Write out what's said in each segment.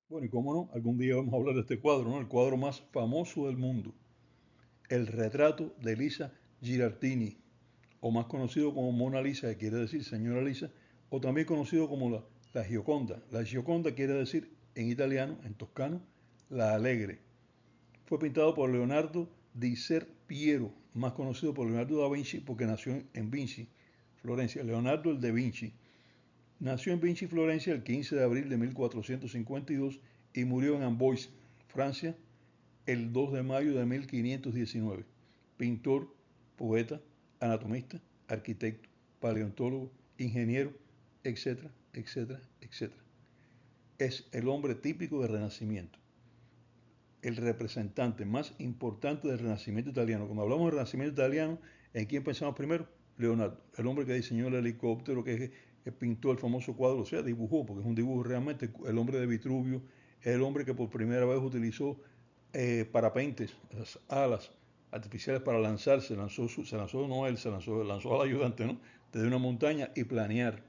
Bueno, y cómo no, algún día vamos a hablar de este cuadro, ¿no? El cuadro más famoso del mundo, el retrato de Lisa Girardini, o más conocido como Mona Lisa, que quiere decir señora Lisa, o también conocido como la Gioconda. La Gioconda quiere decir en italiano, en toscano, la alegre. Fue pintado por Leonardo di Ser Piero, más conocido por Leonardo da Vinci porque nació en Vinci, Florencia. Leonardo el de Vinci. Nació en Vinci, Florencia, el 15 de abril de 1452 y murió en Amboise, Francia, el 2 de mayo de 1519. Pintor, poeta, anatomista, arquitecto, paleontólogo, ingeniero, etcétera, etcétera, etcétera. Es el hombre típico del Renacimiento, el representante más importante del Renacimiento italiano. Cuando hablamos del Renacimiento italiano, ¿en quién pensamos primero? Leonardo, el hombre que diseñó el helicóptero, que pintó el famoso cuadro, o sea, dibujó, porque es un dibujo realmente, el hombre de Vitruvio, el hombre que por primera vez utilizó parapentes, las alas artificiales para lanzarse, se lanzó no él, lanzó al ayudante, ¿no? Desde una montaña y planear.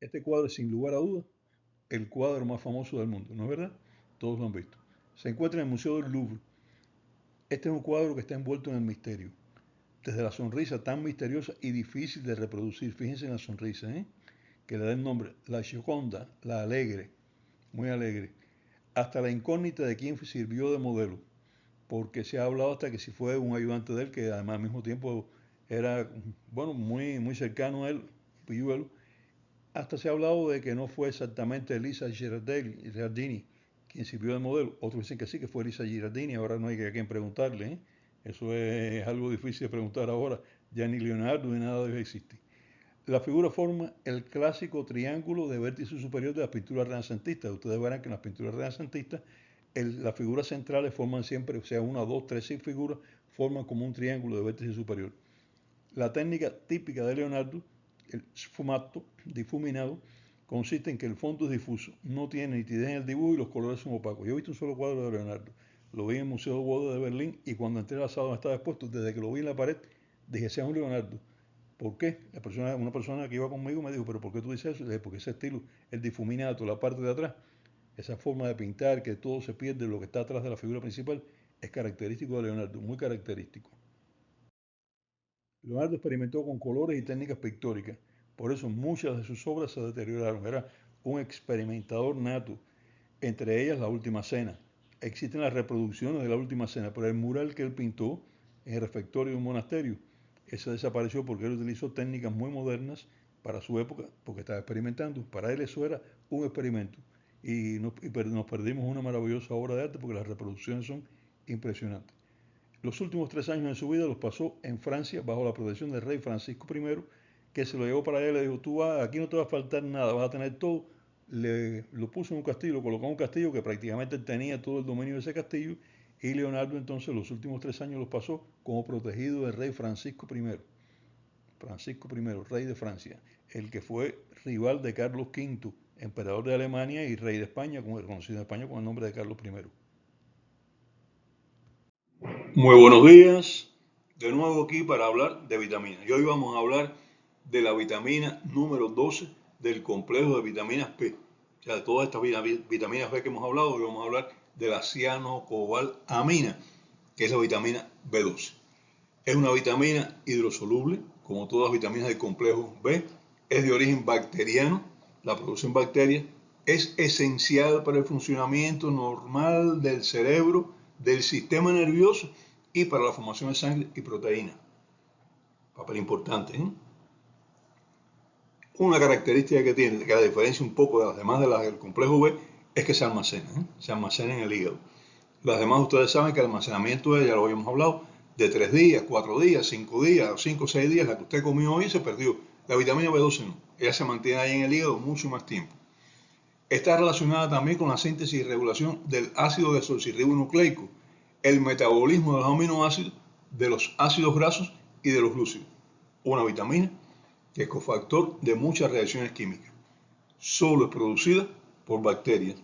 Este cuadro es sin lugar a dudas el cuadro más famoso del mundo, ¿no es verdad? Todos lo han visto. Se encuentra en el Museo del Louvre. Este es un cuadro que está envuelto en el misterio. Desde la sonrisa tan misteriosa y difícil de reproducir, fíjense en la sonrisa, que le da el nombre, la Gioconda, la alegre, muy alegre, hasta la incógnita de quién sirvió de modelo, porque se ha hablado hasta que si fue un ayudante de él, que además al mismo tiempo era, bueno, muy cercano a él, Pilluelo, hasta se ha hablado de que no fue exactamente Elisa Girardini quien sirvió de modelo. Otros dicen que sí, que fue Elisa Girardini. Ahora no hay a quien preguntarle. Eso es algo difícil de preguntar ahora. Ya ni Leonardo ni nada de eso existe. La figura forma el clásico triángulo de vértice superior de las pinturas renacentistas. Ustedes verán que en las pinturas renacentistas las figuras centrales forman siempre, o sea, una, dos, tres, seis figuras, forman como un triángulo de vértice superior. La técnica típica de Leonardo, el sfumato, difuminado, consiste en que el fondo es difuso, no tiene nitidez en el dibujo y los colores son opacos. Yo he visto un solo cuadro de Leonardo, lo vi en el Museo de Bodo de Berlín y cuando entré a la sala donde estaba expuesto, desde que lo vi en la pared, dije, sea un Leonardo. ¿Por qué? Una persona que iba conmigo me dijo, pero ¿por qué tú dices eso? Le dije, porque ese estilo, el difuminato, la parte de atrás, esa forma de pintar, que todo se pierde, lo que está atrás de la figura principal, es característico de Leonardo, muy característico. Leonardo experimentó con colores y técnicas pictóricas, por eso muchas de sus obras se deterioraron. Era un experimentador nato, entre ellas La Última Cena. Existen las reproducciones de La Última Cena, pero el mural que él pintó en el refectorio de un monasterio, ese desapareció porque él utilizó técnicas muy modernas para su época, porque estaba experimentando. Para él eso era un experimento. Nos perdimos una maravillosa obra de arte porque las reproducciones son impresionantes. Los últimos 3 años de su vida los pasó en Francia bajo la protección del rey Francisco I, que se lo llevó para allá y le dijo, tú vas, aquí no te va a faltar nada, vas a tener todo. Lo puso en un castillo, lo colocó en un castillo que prácticamente tenía todo el dominio de ese castillo y Leonardo entonces los últimos 3 años los pasó como protegido del rey Francisco I. Francisco I, rey de Francia, el que fue rival de Carlos V, emperador de Alemania y rey de España, conocido en España con el nombre de Carlos I. Muy buenos días, de nuevo aquí para hablar de vitaminas. Y hoy vamos a hablar de la vitamina número 12 del complejo de vitaminas P. O sea, de todas estas vitaminas B que hemos hablado, hoy vamos a hablar de la cianocobalamina, que es la vitamina B12. Es una vitamina hidrosoluble, como todas las vitaminas del complejo B. Es de origen bacteriano, la producen bacterias. Es esencial para el funcionamiento normal del cerebro, del sistema nervioso y para la formación de sangre y proteínas. Papel importante, ¿eh? Una característica que tiene, que la diferencia un poco de las demás de las del complejo B, es que se almacena en el hígado. Las demás ustedes saben que el almacenamiento ya lo habíamos hablado, de 3 días, 4 días, 5 días, 5 o 6 días, la que usted comió hoy se perdió. La vitamina B12 no, ella se mantiene ahí en el hígado mucho más tiempo. Está relacionada también con la síntesis y regulación del ácido desoxirribonucleico, el metabolismo de los aminoácidos, de los ácidos grasos y de los glúcidos. Una vitamina que es cofactor de muchas reacciones químicas. Solo es producida por bacterias.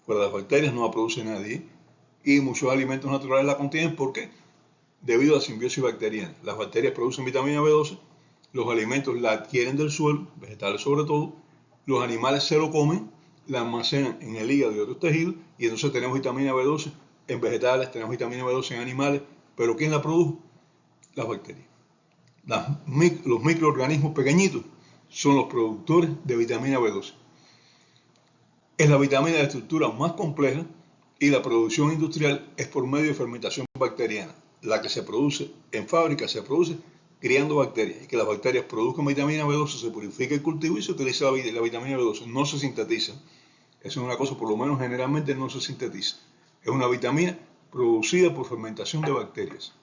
Fuera de las bacterias no la produce nadie. Y muchos alimentos naturales la contienen. ¿Por qué? Debido a la simbiosis bacteriana. Las bacterias producen vitamina B12, los alimentos la adquieren del suelo, vegetales sobre todo, los animales se lo comen la almacenan en el hígado y otros tejidos, y entonces tenemos vitamina B12 en vegetales, tenemos vitamina B12 en animales, pero ¿quién la produjo? Las bacterias. Los microorganismos pequeñitos son los productores de vitamina B12. Es la vitamina de estructura más compleja y la producción industrial es por medio de fermentación bacteriana. La que se produce en fábrica se produce criando bacterias, y que las bacterias produzcan vitamina B12, se purifica el cultivo y se utiliza la vitamina B12, no se sintetiza. Eso es una cosa, por lo menos generalmente no se sintetiza. Es una vitamina producida por fermentación de bacterias.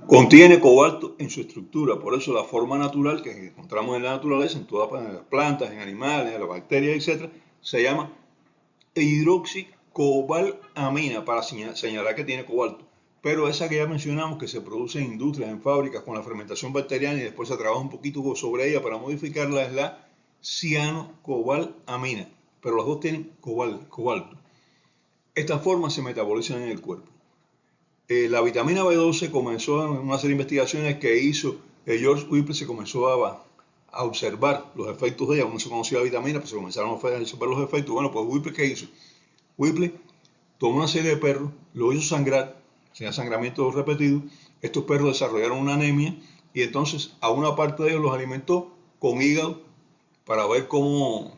Contiene cobalto en su estructura, por eso la forma natural que encontramos en la naturaleza, en todas las plantas, en animales, en las bacterias, etc., se llama hidroxicobalamina, para señalar que tiene cobalto. Pero esa que ya mencionamos, que se produce en industrias, en fábricas, con la fermentación bacteriana, y después se trabaja un poquito sobre ella para modificarla, es la cianocobalamina. Pero los dos tienen cobalto. Estas formas se metabolizan en el cuerpo. La vitamina B12 comenzó en una serie de investigaciones que hizo George Whipple, se comenzó a observar los efectos de ella. No se conocía la vitamina, pero se comenzaron a observar los efectos. Bueno, pues Whipple, ¿qué hizo? Whipple tomó una serie de perros, lo hizo sangrar, tenía sangramiento repetido. Estos perros desarrollaron una anemia y entonces a una parte de ellos los alimentó con hígado para ver cómo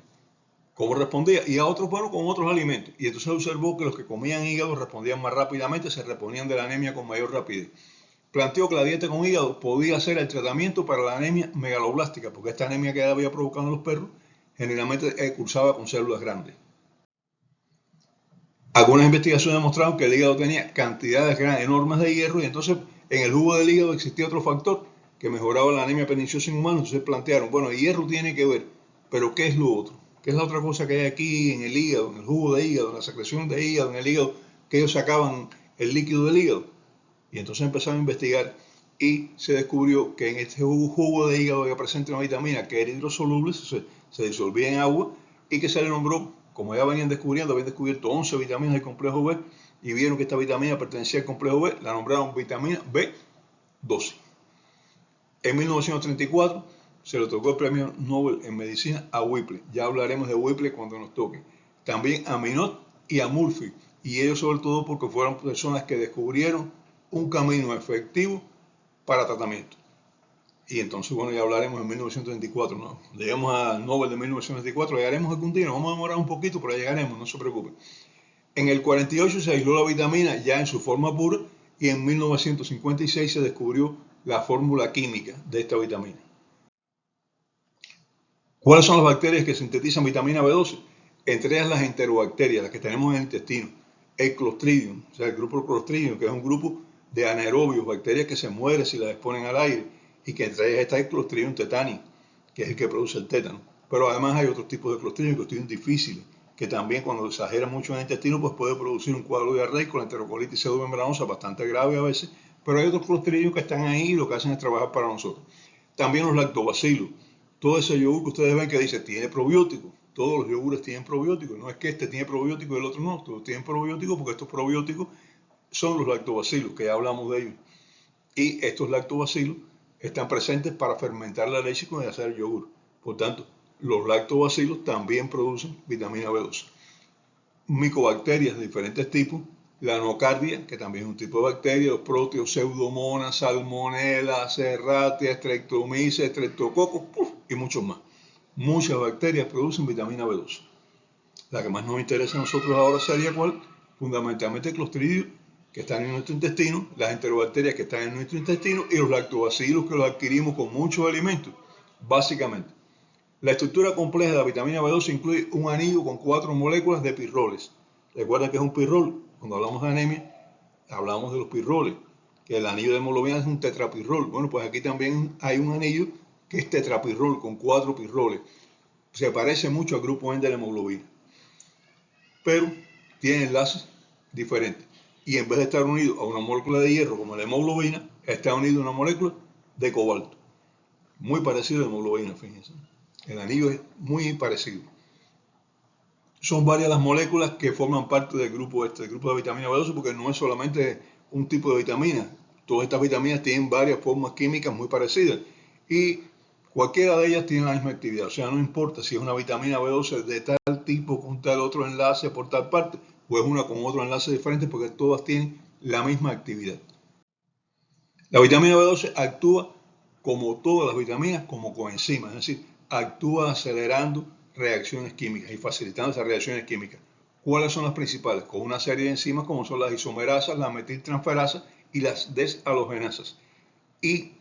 respondía, y a otros, bueno, con otros alimentos. Y entonces observó que los que comían hígado respondían más rápidamente, se reponían de la anemia con mayor rapidez. Planteó que la dieta con hígado podía ser el tratamiento para la anemia megaloblástica, porque esta anemia que había provocado en los perros generalmente cursaba con células grandes. Algunas investigaciones demostraron que el hígado tenía cantidades enormes de hierro, y entonces en el jugo del hígado existía otro factor que mejoraba la anemia perniciosa en humanos. Entonces plantearon, bueno, el hierro tiene que ver, pero ¿qué es lo otro? ¿Qué es la otra cosa que hay aquí en el hígado, en el jugo de hígado, en la secreción de hígado, en el hígado, que ellos sacaban el líquido del hígado? Y entonces empezaron a investigar y se descubrió que en este jugo de hígado había presente una vitamina que era hidrosoluble, se disolvía en agua, y que se le nombró, como ya venían descubriendo, habían descubierto 11 vitaminas del complejo B, y vieron que esta vitamina pertenecía al complejo B, la nombraron vitamina B12. En 1934 se le otorgó el premio Nobel en medicina a Whipple. Ya hablaremos de Whipple cuando nos toque. También a Minot y a Murphy, y ellos sobre todo porque fueron personas que descubrieron un camino efectivo para tratamiento. Y entonces, bueno, ya hablaremos en 1934, ¿no? Llegamos al Nobel de 1934, llegaremos algún día, nos vamos a demorar un poquito, pero llegaremos, no se preocupen. En el 48 se aisló la vitamina ya en su forma pura, y en 1956 se descubrió la fórmula química de esta vitamina. ¿Cuáles son las bacterias que sintetizan vitamina B12? Entre ellas las enterobacterias, las que tenemos en el intestino. El Clostridium, o sea, el grupo Clostridium, que es un grupo de anaerobios, bacterias que se mueren si las exponen al aire, y que entre ellas está el Clostridium tetani, que es el que produce el tétano. Pero además hay otros tipos de Clostridium, Clostridium difíciles, que también cuando exagera mucho en el intestino, pues puede producir un cuadro diarreico, la enterocolitis pseudomembranosa, bastante grave a veces. Pero hay otros Clostridium que están ahí y lo que hacen es trabajar para nosotros. También los lactobacilos. Todo ese yogur que ustedes ven que dice tiene probióticos, todos los yogures tienen probióticos, no es que este tiene probióticos y el otro no, todos tienen probióticos, porque estos probióticos son los lactobacilos, que ya hablamos de ellos. Y estos lactobacilos están presentes para fermentar la leche y hacer el yogur. Por tanto, los lactobacilos también producen vitamina B12. Micobacterias de diferentes tipos, la nocardia, que también es un tipo de bacteria, los proteos, pseudomonas, salmonella, serratia, streptomyces, streptococcus, y muchos más. Muchas bacterias producen vitamina B12. La que más nos interesa a nosotros ahora sería ¿cuál? Fundamentalmente el Clostridium, que están en nuestro intestino, las enterobacterias que están en nuestro intestino, y los lactobacilos, que los adquirimos con muchos alimentos, básicamente. La estructura compleja de la vitamina B12 incluye un anillo con 4 moléculas de pirroles. Recuerda que es un pirrol. Cuando hablamos de anemia, hablamos de los pirroles, que el anillo de hemoglobina es un tetrapirrol. Bueno, pues aquí también hay un anillo que es tetrapirrol, con 4 pirroles. Se parece mucho al grupo N de la hemoglobina, pero tiene enlaces diferentes. Y en vez de estar unido a una molécula de hierro como la hemoglobina, está unido a una molécula de cobalto. Muy parecido a la hemoglobina, fíjense. El anillo es muy parecido. Son varias las moléculas que forman parte del grupo del grupo de vitamina B12, porque no es solamente un tipo de vitamina. Todas estas vitaminas tienen varias formas químicas muy parecidas. Y Cualquiera de ellas tiene la misma actividad, o sea, no importa si es una vitamina B12 de tal tipo con tal otro enlace por tal parte, o es una con otro enlace diferente, porque todas tienen la misma actividad. La vitamina B12 actúa como todas las vitaminas, como coenzimas, es decir, actúa acelerando reacciones químicas y facilitando esas reacciones químicas. ¿Cuáles son las principales? Con una serie de enzimas como son las isomerasas, las metiltransferasas y las deshalogenasas. Y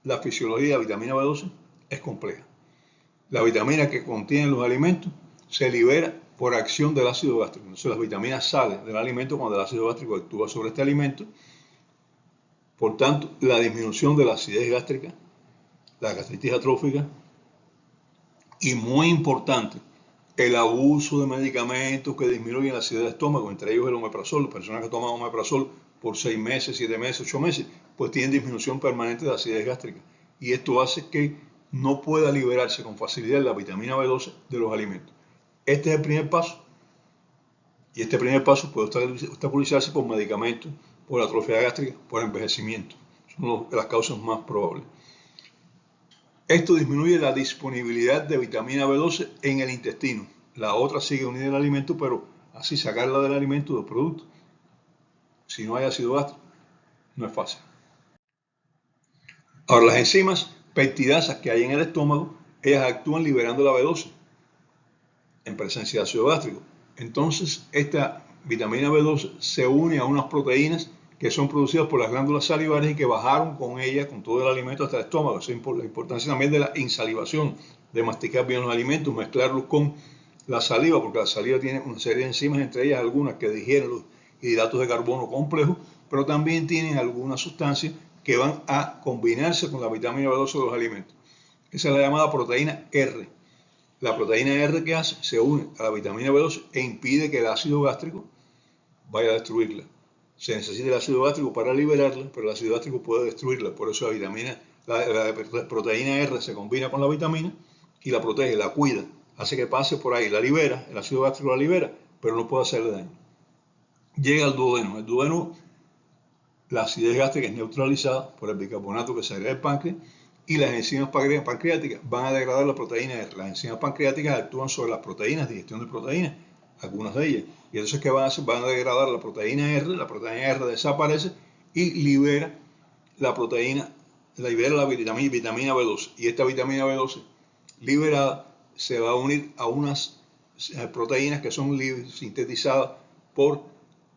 la fisiología de la vitamina B12 es compleja. La vitamina que contienen los alimentos se libera por acción del ácido gástrico. Entonces las vitaminas salen del alimento cuando el ácido gástrico actúa sobre este alimento. Por tanto, la disminución de la acidez gástrica, la gastritis atrófica y, muy importante, el abuso de medicamentos que disminuyen la acidez del estómago, entre ellos el omeprazol. Personas que toman omeprazol por 6 meses, 7 meses, 8 meses, pues tienen disminución permanente de acidez gástrica. Y esto hace que no pueda liberarse con facilidad la vitamina B12 de los alimentos. Este es el primer paso. Y este primer paso puede obstaculizarse por medicamentos, por atrofia gástrica, por envejecimiento. Son las causas más probables. Esto disminuye la disponibilidad de vitamina B12 en el intestino. La otra sigue unida al alimento, pero así sacarla del alimento, del producto, si no hay ácido gástrico, no es fácil. Ahora, las enzimas peptidasas que hay en el estómago, ellas actúan liberando la B12 en presencia de ácido gástrico. Entonces, esta vitamina B12 se une a unas proteínas que son producidas por las glándulas salivares y que bajaron con ella, con todo el alimento hasta el estómago. Esa es la importancia también de la insalivación, de masticar bien los alimentos, mezclarlos con la saliva, porque la saliva tiene una serie de enzimas, entre ellas algunas que digieren los hidratos de carbono complejos, pero también tienen algunas sustancias que van a combinarse con la vitamina B12 de los alimentos. Esa es la llamada proteína R. La proteína R que hace se une a la vitamina B12 e impide que el ácido gástrico vaya a destruirla. Se necesita el ácido gástrico para liberarla, pero el ácido gástrico puede destruirla. Por eso la proteína R se combina con la vitamina y la protege, la cuida, hace que pase por ahí, la libera, el ácido gástrico la libera, pero no puede hacerle daño. Llega al duodeno. El duodeno, la acidez gástrica es neutralizada por el bicarbonato que se agrega al páncreas y las enzimas pancreáticas van a degradar la proteína R. Las enzimas pancreáticas actúan sobre las proteínas, digestión de proteínas, algunas de ellas. Y entonces, ¿qué van a hacer? Van a degradar la proteína R desaparece y libera la proteína, libera la vitamina B12. Y esta vitamina B12 liberada se va a unir a unas proteínas que son sintetizadas por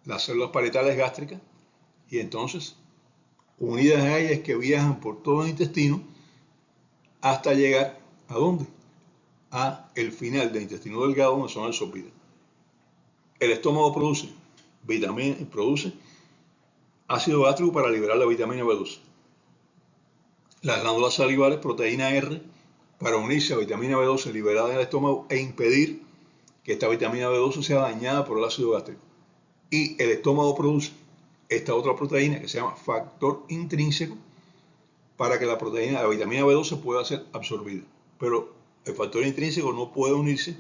las células parietales gástricas y entonces, unidas a ellas, que viajan por todo el intestino hasta llegar ¿a dónde? A el final del intestino delgado, donde son absorbidas. El estómago produce ácido gástrico para liberar la vitamina B12. Las glándulas salivares, proteína R, para unirse a vitamina B12 liberada en el estómago e impedir que esta vitamina B12 sea dañada por el ácido gástrico. Y el estómago produce esta otra proteína que se llama factor intrínseco para que la vitamina B12 pueda ser absorbida. Pero el factor intrínseco no puede unirse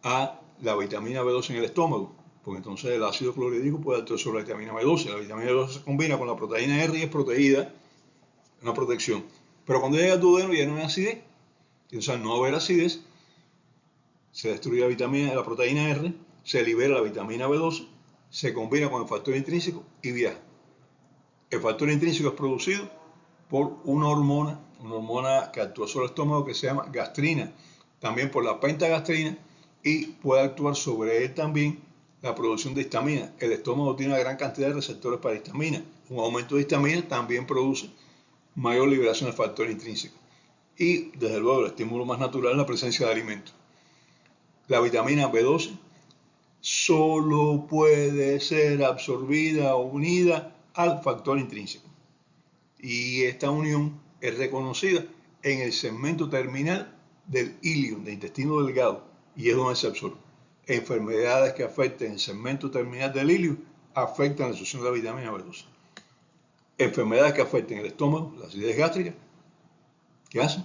a la vitamina B12 en el estómago, porque entonces el ácido clorhídrico puede actuar sobre la vitamina B12. La vitamina B12 se combina con la proteína R y es protegida, una protección. Pero cuando llega al duodeno ya no hay acidez. Entonces, al no haber acidez, se destruye la proteína R, se libera la vitamina B12, se combina con el factor intrínseco y viaja. El factor intrínseco es producido por una hormona que actúa sobre el estómago que se llama gastrina, también por la pentagastrina, y puede actuar sobre él también la producción de histamina. El estómago tiene una gran cantidad de receptores para histamina. Un aumento de histamina también produce mayor liberación del factor intrínseco. Y, desde luego, el estímulo más natural es la presencia de alimentos. La vitamina B12 solo puede ser absorbida o unida al factor intrínseco. Y esta unión es reconocida en el segmento terminal del ilion, del intestino delgado, y es donde se absorbe. Enfermedades que afecten el segmento terminal del ilion afectan la absorción de la vitamina B12. Enfermedades que afecten el estómago, la acidez gástrica, ¿qué hacen?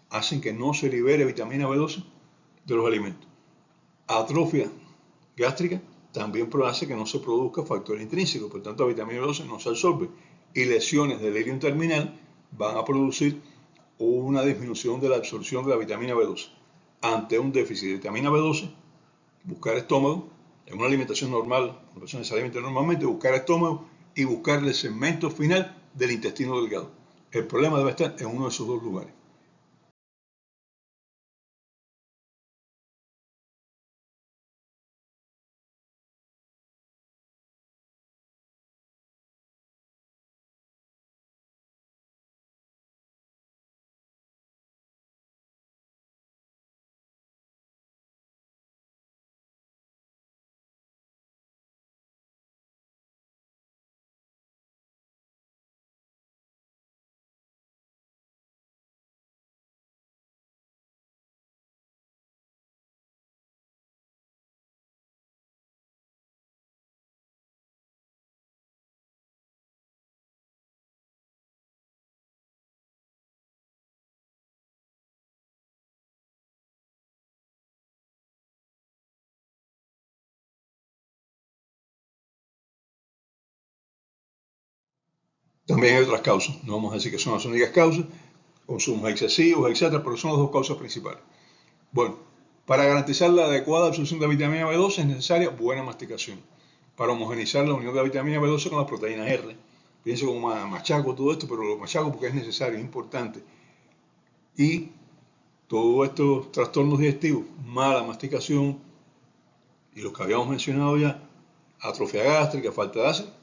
Hacen que no se libere vitamina B12 de los alimentos. Atrofia gástrica también hace que no se produzca factor intrínseco, por tanto la vitamina B12 no se absorbe. Y lesiones del ilion terminal van a producir una disminución de la absorción de la vitamina B12. Ante un déficit de vitamina B12, buscar estómago, en una alimentación normal, una persona se alimenta normalmente, buscar estómago y buscar el segmento final del intestino delgado. El problema debe estar en uno de esos dos lugares. También hay otras causas, no vamos a decir que son las únicas causas, consumos excesivos, etcétera, pero son las dos causas principales. Bueno, para garantizar la adecuada absorción de la vitamina B12 es necesaria buena masticación. Para homogeneizar la unión de la vitamina B12 con las proteínas R. Fíjense como machaco todo esto, pero lo machaco porque es necesario, es importante. Y todos estos trastornos digestivos, mala masticación y los que habíamos mencionado ya, atrofia gástrica, falta de ácido,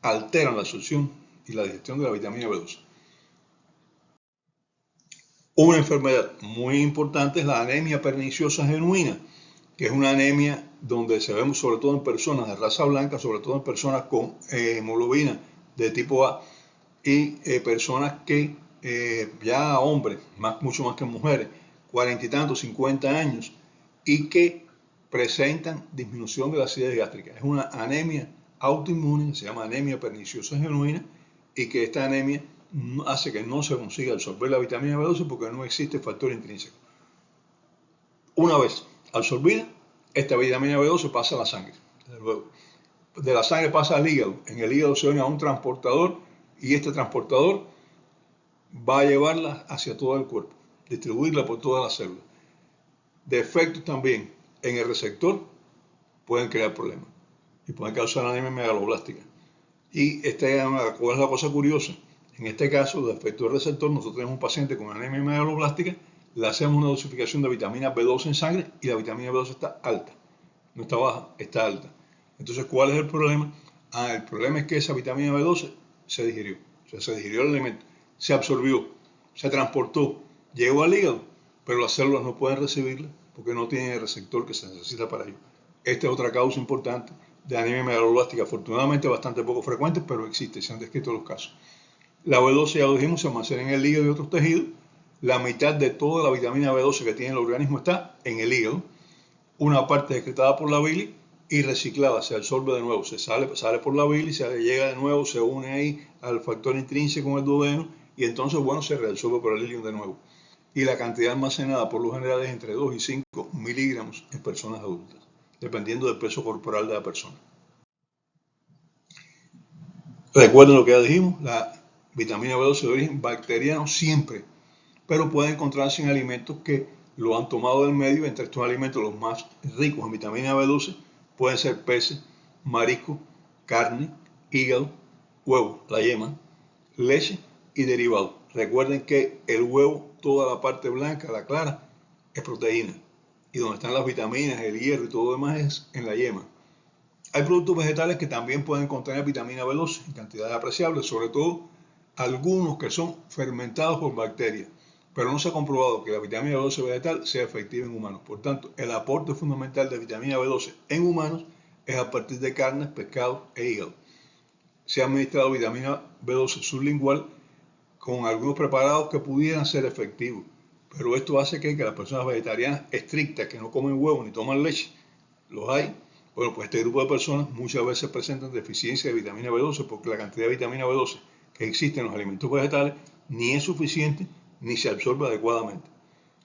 alteran la absorción y la digestión de la vitamina B12. Una enfermedad muy importante es la anemia perniciosa genuina, que es una anemia donde se vemos sobre todo en personas de raza blanca, sobre todo en personas con hemoglobina de tipo A y personas que ya hombres, mucho más que mujeres, 40 y tantos, 50 años, y que presentan disminución de la acidez gástrica. Es una anemia autoinmune, se llama anemia perniciosa genuina, y que esta anemia hace que no se consiga absorber la vitamina B12 porque no existe factor intrínseco. Una vez absorbida, esta vitamina B12 pasa a la sangre. De la sangre pasa al hígado. En el hígado se une a un transportador y este transportador va a llevarla hacia todo el cuerpo, distribuirla por todas las células. Defectos también en el receptor pueden crear problemas y pueden causar anemia megaloblástica. Y ¿cuál es la cosa curiosa? En este caso, defecto del receptor, nosotros tenemos un paciente con anemia megaloblástica, le hacemos una dosificación de vitamina B12 en sangre y la vitamina B12 está alta. No está baja, está alta. Entonces, ¿cuál es el problema? El problema es que esa vitamina B12 se digirió. O sea, se digirió el alimento, se absorbió, se transportó, llegó al hígado, pero las células no pueden recibirla porque no tienen el receptor que se necesita para ello. Esta es otra causa importante de anemia megaloblástica, afortunadamente bastante poco frecuente, pero existe, se han descrito los casos. La B12, ya lo dijimos, se almacena en el hígado y otros tejidos. La mitad de toda la vitamina B12 que tiene el organismo está en el hígado. Una parte excretada por la bilis y reciclada, se absorbe de nuevo, sale por la bilis, se llega de nuevo, se une ahí al factor intrínseco en el duodeno y entonces, bueno, se reabsorbe por el ileum de nuevo. Y la cantidad almacenada por lo general es entre 2 y 5 miligramos en personas adultas, dependiendo del peso corporal de la persona. Recuerden lo que ya dijimos, la vitamina B12 de origen bacteriano siempre, pero puede encontrarse en alimentos que lo han tomado del medio. Entre estos alimentos los más ricos en vitamina B12 pueden ser peces, marisco, carne, hígado, huevo, la yema, leche y derivados. Recuerden que el huevo, toda la parte blanca, la clara, es proteína. Y donde están las vitaminas, el hierro y todo lo demás es en la yema. Hay productos vegetales que también pueden contener vitamina B12 en cantidades apreciables, sobre todo algunos que son fermentados por bacterias, pero no se ha comprobado que la vitamina B12 vegetal sea efectiva en humanos. Por tanto, el aporte fundamental de vitamina B12 en humanos es a partir de carnes, pescados e hígado. Se ha administrado vitamina B12 sublingual con algunos preparados que pudieran ser efectivos, pero esto hace que las personas vegetarianas estrictas que no comen huevo ni toman leche, los hay. Bueno, pues este grupo de personas muchas veces presentan deficiencia de vitamina B12 porque la cantidad de vitamina B12 que existe en los alimentos vegetales ni es suficiente ni se absorbe adecuadamente.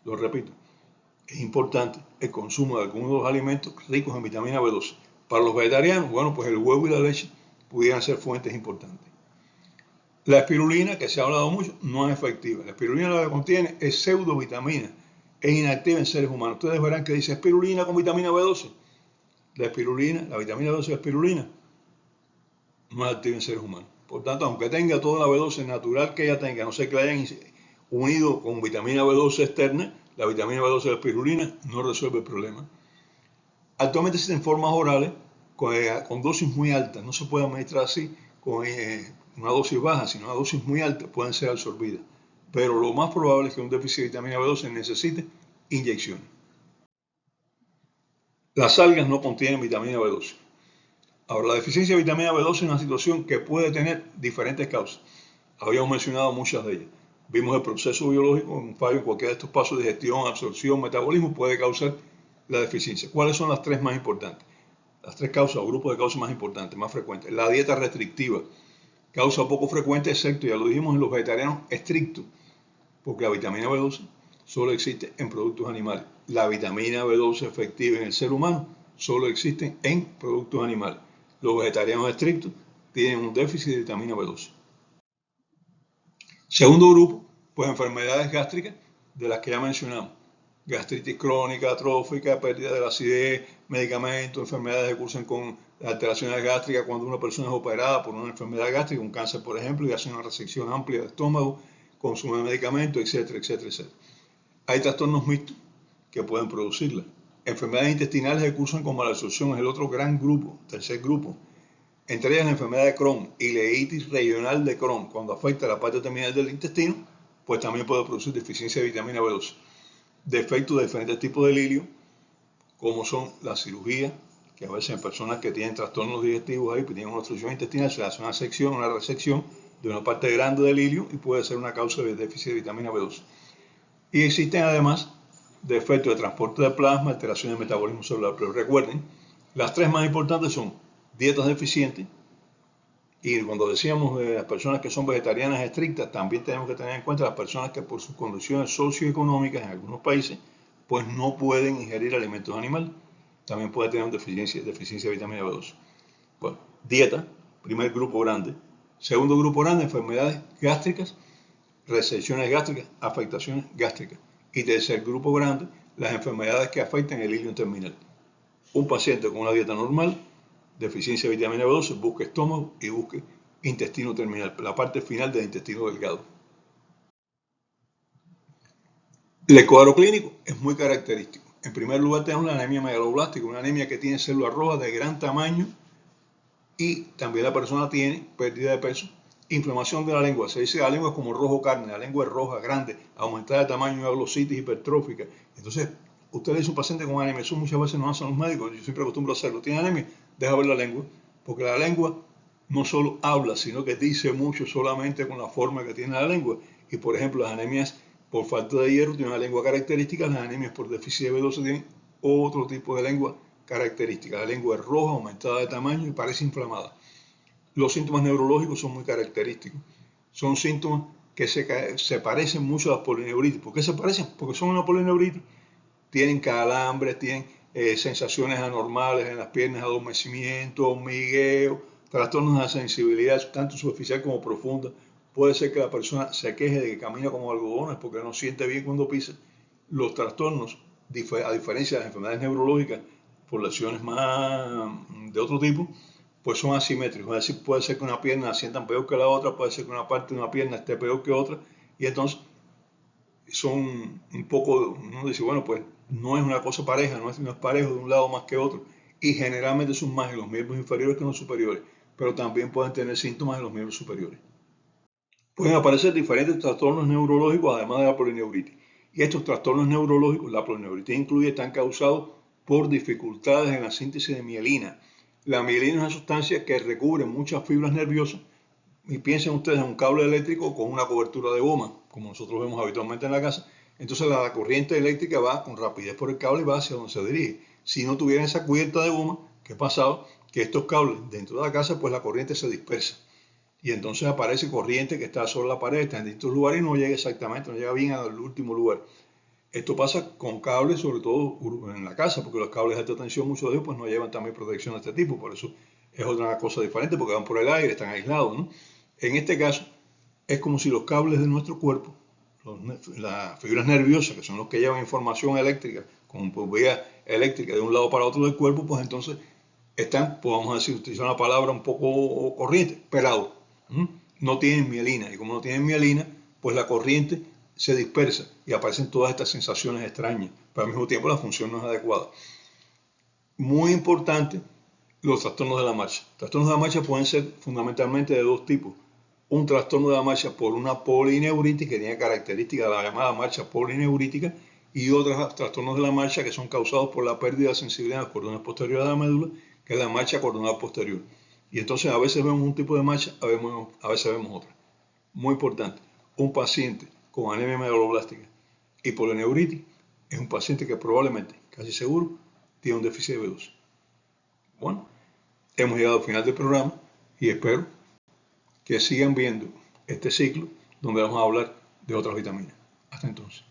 Lo repito, es importante el consumo de algunos de los alimentos ricos en vitamina B12. Para los vegetarianos, bueno, pues el huevo y la leche pudieran ser fuentes importantes. La espirulina, que se ha hablado mucho, no es efectiva. La espirulina lo que contiene es pseudovitamina, es inactiva en seres humanos. Ustedes verán que dice espirulina con vitamina B12. La espirulina, la vitamina B12 de la espirulina, no es activa en seres humanos. Por tanto, aunque tenga toda la B12 natural que ella tenga, no sé que la hayan unido con vitamina B12 externa, la vitamina B12 de la espirulina no resuelve el problema. Actualmente existen formas orales con dosis muy altas, no se puede administrar así con una dosis baja, sino una dosis muy alta pueden ser absorbidas. Pero lo más probable es que un déficit de vitamina B12 necesite inyecciones. Las algas no contienen vitamina B12. Ahora, la deficiencia de vitamina B12 es una situación que puede tener diferentes causas. Habíamos mencionado muchas de ellas. Vimos el proceso biológico, un fallo en cualquiera de estos pasos de digestión, absorción, metabolismo puede causar la deficiencia. ¿Cuáles son las tres más importantes? Las tres causas o grupos de causas más importantes, más frecuentes. La dieta restrictiva, causa poco frecuente, excepto, ya lo dijimos, en los vegetarianos estrictos, porque la vitamina B12 solo existe en productos animales. La vitamina B12 efectiva en el ser humano solo existe en productos animales. Los vegetarianos estrictos tienen un déficit de vitamina B12. Segundo grupo, pues enfermedades gástricas de las que ya mencionamos. Gastritis crónica, atrófica, pérdida de la acidez, medicamentos, enfermedades que cursan con alteraciones gástricas cuando una persona es operada por una enfermedad gástrica, un cáncer por ejemplo, y hace una resección amplia del estómago, consume medicamentos, etcétera, etcétera, etcétera. Hay trastornos mixtos que pueden producirla. Enfermedades intestinales que cursan con malabsorción es el otro gran grupo, tercer grupo. Entre ellas la enfermedad de Crohn y la ileitis regional de Crohn, cuando afecta la parte terminal del intestino, pues también puede producir deficiencia de vitamina B12. Defectos de diferentes tipos de lirio, como son la cirugía, que a veces en personas que tienen trastornos digestivos ahí, que tienen una obstrucción intestinal, se hace una sección, una resección de una parte grande del lirio y puede ser una causa de déficit de vitamina B12. Y existen además defectos de transporte de plasma, alteraciones de metabolismo celular. Pero recuerden, las tres más importantes son dietas deficientes, y cuando decíamos de las personas que son vegetarianas estrictas, también tenemos que tener en cuenta las personas que por sus condiciones socioeconómicas en algunos países, pues no pueden ingerir alimentos animales. También puede tener deficiencia de vitamina B12. Bueno, dieta, primer grupo grande. Segundo grupo grande, enfermedades gástricas, resecciones gástricas, afectaciones gástricas. Y tercer grupo grande, las enfermedades que afectan el hilo terminal. Un paciente con una dieta normal, deficiencia de vitamina B12, busque estómago y busque intestino terminal, la parte final del intestino delgado. El cuadro clínico es muy característico. En primer lugar tenemos la anemia megaloblástica, una anemia que tiene células rojas de gran tamaño y también la persona tiene pérdida de peso, inflamación de la lengua. Se dice que la lengua es como rojo carne, la lengua es roja, grande, aumentada de tamaño, una glositis hipertrófica. Entonces, usted le dice a un paciente con anemia, eso muchas veces no hacen los médicos, yo siempre acostumbro a hacerlo. ¿Tiene anemia? Deja ver la lengua, porque la lengua no solo habla, sino que dice mucho solamente con la forma que tiene la lengua. Y por ejemplo, las anemias por falta de hierro tienen una lengua característica, las anemias por déficit de B12 tienen otro tipo de lengua característica. La lengua es roja, aumentada de tamaño y parece inflamada. Los síntomas neurológicos son muy característicos. Son síntomas que se parecen mucho a las polineuritis. ¿Por qué se parecen? Porque son una polineuritis. Tienen calambres, tienen sensaciones anormales en las piernas, adormecimiento, hormigueo, trastornos de la sensibilidad, tanto superficial como profunda. Puede ser que la persona se queje de que camina como algodones porque no siente bien cuando pisa. Los trastornos, a diferencia de las enfermedades neurológicas, por lesiones más de otro tipo, pues son asimétricos. Es decir, puede ser que una pierna la sientan peor que la otra, puede ser que una parte de una pierna esté peor que otra, y entonces son un poco, uno dice, bueno, pues no es una cosa pareja, no es parejo de un lado más que otro, y generalmente son más en los miembros inferiores que en los superiores, pero también pueden tener síntomas en los miembros superiores. Pueden aparecer diferentes trastornos neurológicos además de la polineuritis. Y estos trastornos neurológicos, la polineuritis incluye, están causados por dificultades en la síntesis de mielina. La mielina es una sustancia que recubre muchas fibras nerviosas y piensen ustedes en un cable eléctrico con una cobertura de goma, como nosotros vemos habitualmente en la casa. Entonces la corriente eléctrica va con rapidez por el cable y va hacia donde se dirige. Si no tuviera esa cubierta de goma, ¿qué pasaba? Que estos cables dentro de la casa, pues la corriente se dispersa. Y entonces aparece corriente que está sobre la pared, está en distintos lugares y no llega exactamente, no llega bien al último lugar. Esto pasa con cables, sobre todo en la casa, porque los cables de alta tensión, muchos de ellos, pues no llevan también protección de este tipo. Por eso es otra cosa diferente, porque van por el aire, están aislados, ¿no? En este caso, es como si los cables de nuestro cuerpo, las fibras nerviosas, que son los que llevan información eléctrica, como por vía eléctrica de un lado para otro del cuerpo, pues entonces están, pues vamos a decir, utilizar una palabra un poco corriente, pelados. No tienen mielina, y como no tienen mielina, pues la corriente se dispersa y aparecen todas estas sensaciones extrañas, pero al mismo tiempo la función no es adecuada. Muy importante, los trastornos de la marcha. Trastornos de la marcha pueden ser fundamentalmente de dos tipos. Un trastorno de la marcha por una polineuritis que tiene características de la llamada marcha polineurítica, y otros trastornos de la marcha que son causados por la pérdida de sensibilidad en los cordones posteriores de la médula, que es la marcha cordonal posterior. Y entonces a veces vemos un tipo de marcha, a veces vemos otra. Muy importante, un paciente con anemia megaloblástica y polineuritis es un paciente que probablemente, casi seguro, tiene un déficit de B12. Bueno, hemos llegado al final del programa y espero que sigan viendo este ciclo donde vamos a hablar de otras vitaminas. Hasta entonces.